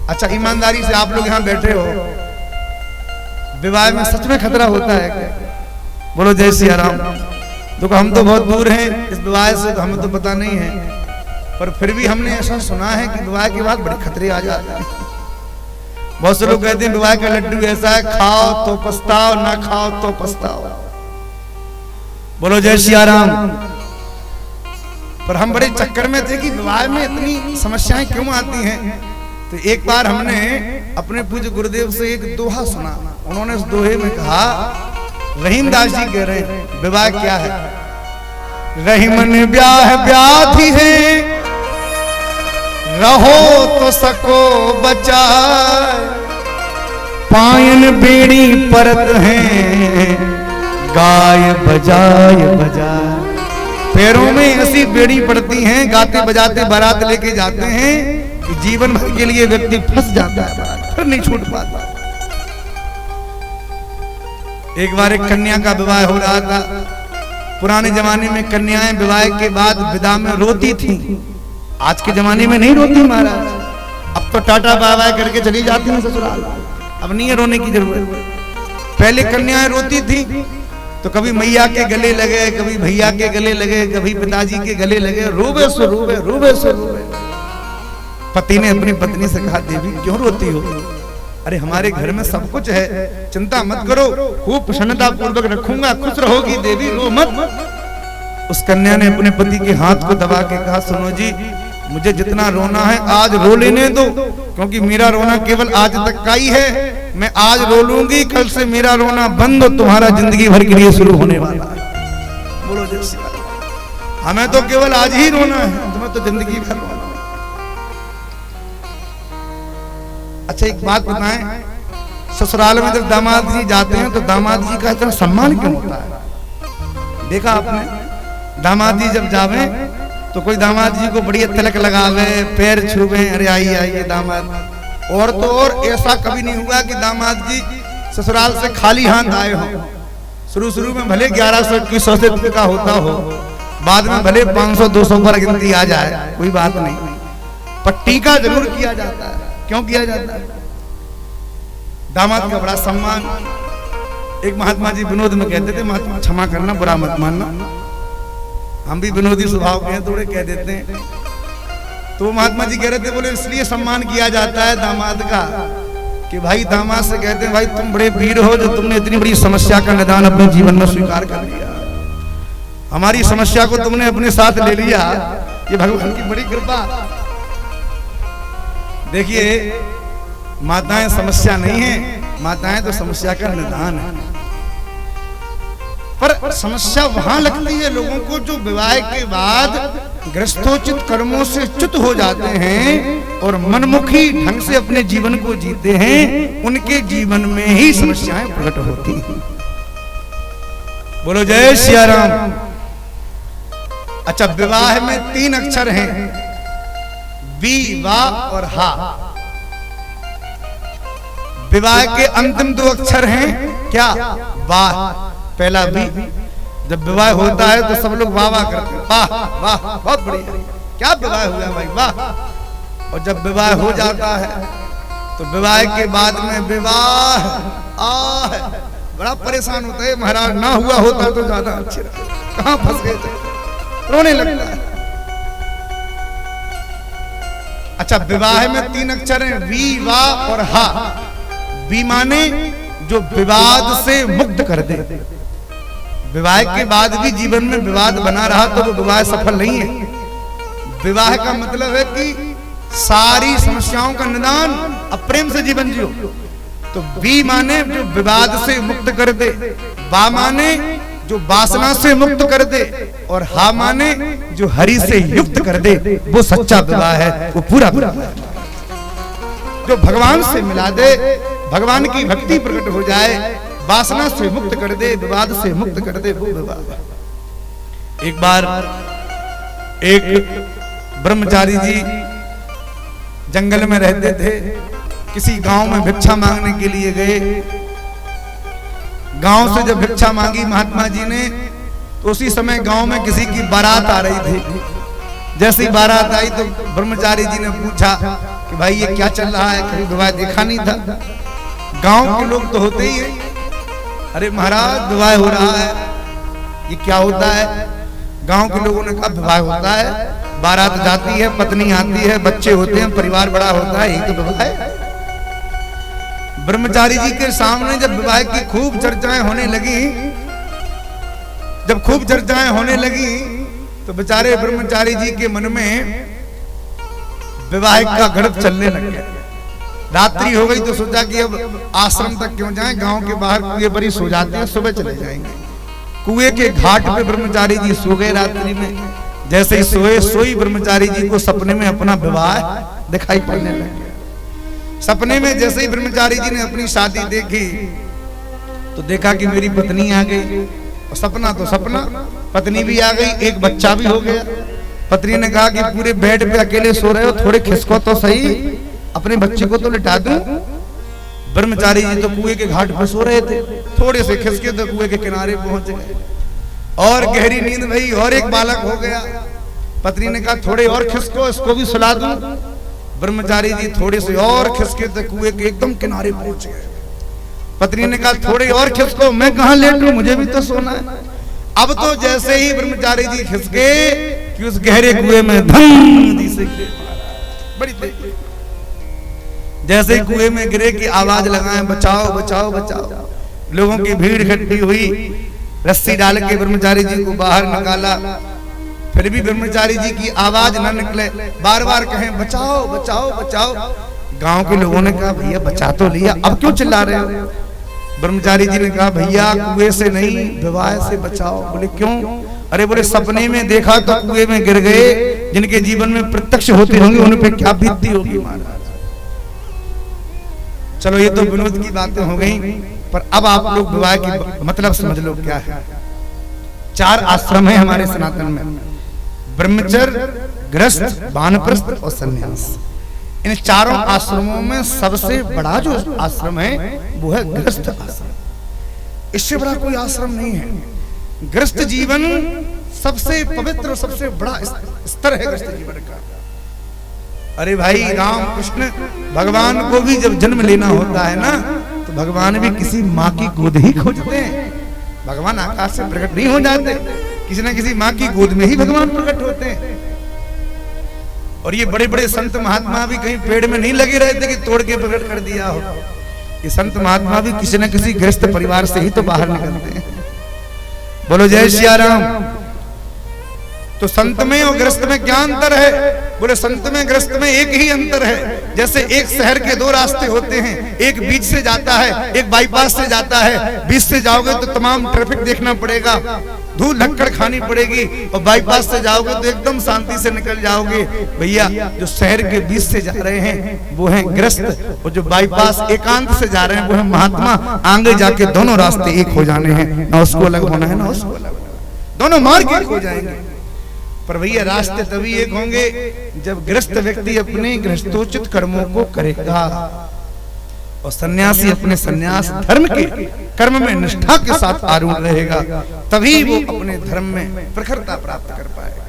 अच्छा ईमानदारी से आप लोग यहाँ बैठे हो, विवाह में सच में खतरा होता है क्या? बोलो जय सिया राम। देखो हम तो बहुत दूर हैं इस विवाह से, तो हमें तो पता नहीं है, पर फिर भी हमने ऐसा सुना है कि विवाह के बाद बड़े खतरे आ जाते हैं। बहुत से लोग कहते हैं विवाह का लड्डू ऐसा है, खाओ तो पछताओ, ना खाओ तो पछताओ। बोलो जय सिया राम। पर हम बड़े चक्कर में थे कि विवाह में इतनी समस्याएं क्यों आती हैं। तो एक बार हमने अपने पूज्य गुरुदेव से एक दोहा सुना। उन्होंने उस दोहे में कहा, रहीम दास जी कह रहे हैं विवाह क्या है? रहीमन ब्याह व्याधि है, रहो तो सको बचाए, पायन बेड़ी परत है, गाय बजाए बजाए। पैरों में ऐसी बेड़ी पड़ती हैं, गाते बजाते बारात लेके जाते हैं कि जीवन भर के लिए व्यक्ति फंस जाता है, बारात फिर नहीं छूट पाता। एक बार एक कन्या का विवाह हो रहा था। पुराने जमाने में कन्याएं विवाह के बाद विदा में रोती थी, आज के जमाने में नहीं रोती महाराज। अब तो टाटा बाय बाय करके चली जाती हैं ससुराल, अब नहीं है रोने की जरूरत। पहले कन्याएं रोती थी तो कभी मैया के गले लगे, कभी भैया के गले लगे, कभी पिताजी के गले लगे, रोवे सो रोवे, रोवे सो रोवे। पति ने अपनी पत्नी से कहा, देवी क्यों रोती हो? अरे हमारे घर में सब कुछ है, चिंता मत करो, खूब प्रसन्नता पूर्वक रखूंगा, खुश रहोगी देवी, रो मत। उस कन्या ने अपने पति के हाथ को दबा के कहा, सुनो जी, मुझे जितना रोना है आज रो लेने दो, क्योंकि मेरा रोना केवल आज तक का ही है। मैं आज रो लूंगी, कल से मेरा रोना बंद, तुम्हारा जिंदगी भर के लिए शुरू होने वाला है। बोलो जय श्री राम। हमें तो केवल आज ही रोना है, तुम्हें तो जिंदगी भर रोना। अच्छा एक बात बताएं, ससुराल में जब दामाद जी जाते हैं तो दामाद जी का इतना सम्मान क्यों होता है? देखा आपने, दामाद जी जब जावे तो कोई दामाद जी को बढ़िया तिलक लगावे, पैर छूवे, अरे आइए आइए दामाद। और तो और ऐसा कभी नहीं हुआ कि दामाद जी ससुराल से खाली हाथ आए हो। शुरू में भले 1100-2100 से का होता हो, बाद में भले 500-200 पर गिनती आ जाए, कोई बात नहीं, पर टीका जरूर किया जाता है। क्यों किया जाता है? दामाद का बड़ा सम्मान। एक महात्मा जी विनोद में कहते थे, महात्मा क्षमा करना, बुरा मत मानना, हम भी विनोदी स्वभाव के हैं, थोड़े कह देते हैं। तो महात्मा जी कह रहे थे, बोले इसलिए सम्मान किया जाता है दामाद का कि भाई दामाद से कहते हैं, भाई तुम बड़े वीर हो जो तुमने इतनी बड़ी समस्या का निदान अपने जीवन में स्वीकार कर लिया, हमारी समस्या को तुमने अपने साथ ले लिया, ये भगवान की बड़ी कृपा। देखिए माताएं समस्या नहीं है, माताएं तो समस्या का निदान है। पर समस्या वहां लगती है लोगों को जो विवाह के बाद गृहस्थोचित कर्मों से च्युत हो जाते हैं और मनमुखी ढंग से अपने जीवन को जीते हैं, उनके जीवन में ही समस्याएं प्रकट होती हैं। बोलो जय सिया राम। अच्छा विवाह में 3 अक्षर हैं, वी, वा और हा। विवाह के अंतिम 2 अक्षर हैं क्या? वाह। पहला वी। जब विवाह होता है तो सब लोग वाह वाह करते हैं, वाह वाह बहुत बढ़िया, क्या विवाह हुआ भाई, वाह। और जब विवाह हो जाता है तो विवाह के बाद में विवाह बड़ा परेशान होता है महाराज, ना हुआ होता तो ज्यादा अच्छे रहते, कहां फंस गए थे, रोने लगता है। अच्छा विवाह में 3 अक्षर हैं, वी, वा और हा। वी माने जो विवाद से मुक्त कर दे। विवाह के बाद भी जीवन में विवाद बना रहा तो वो विवाह सफल नहीं है। विवाह का मतलब है कि सारी समस्याओं का निदान, अब प्रेम से जीवन जियो। तो वी माने जो विवाद से मुक्त कर दे, वा माने जो वासना से मुक्त कर दे, और हा माने जो हरि से युक्त कर दे। वो सच्चा विवाह है, वो पूरा विवाह है जो भगवान से मिला दे, भगवान की भक्ति प्रकट हो जाए, वासना से मुक्त कर दे, विवाद से मुक्त कर दे, वो विवाह। एक बार एक ब्रह्मचारी जी जंगल में रहते थे, किसी गांव में भिक्षा मांगने के लिए गए। गांव से जब भिक्षा मांगी महात्मा जी ने, तो उसी समय गांव में किसी की बारात आ रही थी। जैसी बारात आई तो ब्रह्मचारी जी ने पूछा, कि भाई ये क्या चल रहा है, कभी विवाह देखा नहीं था। गांव के लोग तो होते ही है, अरे महाराज विवाह हो रहा है, ये क्या होता है। गांव के लोगों ने कहा विवाह होता है, बारात जाती है, पत्नी आती है, बच्चे होते हैं, परिवार बड़ा होता है, यही तो विवाह है। ब्रह्मचारी जी के सामने जब विवाह की खूब चर्चाएं होने लगी, जब खूब चर्चाएं होने लगी तो बेचारे ब्रह्मचारी जी के मन में विवाह का गणित चलने लग गया। रात्रि हो गई तो सोचा कि अब आश्रम तक क्यों जाएं, गांव के बाहर कुएं पर ही सो जाते हैं, सुबह चले जाएंगे। कुएं के घाट पे ब्रह्मचारी जी सो गए रात्रि में। जैसे ही सोए सोई ब्रह्मचारी जी को सपने में अपना विवाह दिखाई पड़ने लग गया। सपने में जैसे ही ब्रह्मचारी जी ने अपनी शादी देखी तो देखा कि मेरी पत्नी आ गई, और सपना तो सपना, पत्नी भी आ गई, एक बच्चा भी हो गया। पत्नी ने कहा कि पूरे बेड पे अकेले सो रहे हो, थोड़े खिसको तो सही, अपने बच्चे को तो लिटा दूं। ब्रह्मचारी जी तो कुएं के घाट पर सो रहे थे, थोड़े से खिसके तो कुएं के किनारे पहुंच गए और गहरी नींद भई, और एक बालक हो गया। पत्नी ने कहा थोड़े और खिसको, इसको भी सुला दूं। ब्रह्मचारी जी थोड़े से और खिसके तो कुएं के एकदम किनारे पहुंच गए। पत्नी ने कहा थोड़े और खिसको, मैं कहां लेटूं, मुझे भी तो सोना है। अब तो जैसे ही ब्रह्मचारी जी खिसके कि उस गहरे कुएं में धम से बड़ी तेज, जैसे ही कुएं में गिरे की आवाज लगाए बचाओ बचाओ बचाओ। लोगों की भीड़ इकट्ठी हुई, रस्सी डाल के ब्रह्मचारी जी को बाहर निकाला, फिर भी ब्रह्मचारी जी की आवाज न निकले, बार बार कहें बचाओ बचाओ बचाओ। गांव के लोगों ने कहा भैया बचा तो लिया, अब क्यों चिल्ला रहे हो। ब्रह्मचारी जी ने कहा भैया कुएं से नहीं, विवाह से बचाओ। बोले क्यों। अरे बोले सपने में देखा तो कुएं में गिर गए, जिनके जीवन में प्रत्यक्ष होते होंगे उन पे क्या बीतती होगी महाराज। चलो ये तो विनोद की बातें हो गई, पर अब आप लोग विवाह की मतलब समझ लो क्या है। 4 आश्रम है हमारे सनातन में, ब्रह्मचर्य, गृहस्थ, वानप्रस्थ और संन्यास। इन चारों आश्रमों में सबसे बड़ा जो आश्रम है वो है गृहस्थ आश्रम। इससे बड़ा कोई आश्रम नहीं है। गृहस्थ जीवन सबसे पवित्र और सबसे बड़ा स्तर है गृहस्थ जीवन का। अरे भाई राम कृष्ण भगवान को भी जब जन्म लेना होता है ना, तो भगवान भी किसी माँ की गोद ही खोजते हैं। भगवान आकाश से प्रकट नहीं हो जाते, किसी न किसी माँ की गोद में ही भगवान प्रकट होते हैं। और ये बड़े बड़े संत महात्मा भी कहीं पेड़ में नहीं लगे रहते कि तोड़ के प्रकट कर दिया हो। ये संत महात्मा भी किसी न किसी गृहस्थ परिवार से ही तो बाहर निकलते हैं। बोलो जय सिया राम। तो संत में और गृहस्थ में क्या अंतर है। बोले संत में गृहस्थ में एक ही अंतर है। जैसे एक शहर के 2 रास्ते होते हैं, एक बीच से जाता है, एक बाईपास से जाता है। बीच से जाओगे तो तमाम ट्रैफिक देखना पड़ेगा, धूल लक्कड़ खानी पड़ेगी, और बाईपास से जाओगे तो एकदम शांति से निकल जाओगे। भैया जो शहर के बीच से जा रहे हैं वो हैं गृहस्थ, और जो बाईपास एकांत से जा रहे हैं वो है महात्मा। आगे जाके दोनों रास्ते एक हो जाने हैं, ना उसको अलग होना है ना उसको अलग होना, दोनों मार्ग एक हो जाएंगे। पर भैया रास्ते तभी एक होंगे जब गृहस्थ व्यक्ति अपने गृहस्थोचित कर्मों को करेगा और सन्यासी अपने सन्यास धर्म के कर्म में निष्ठा के साथ आरूढ़ रहेगा, तभी वो अपने धर्म में प्रखरता प्राप्त कर पाएगा।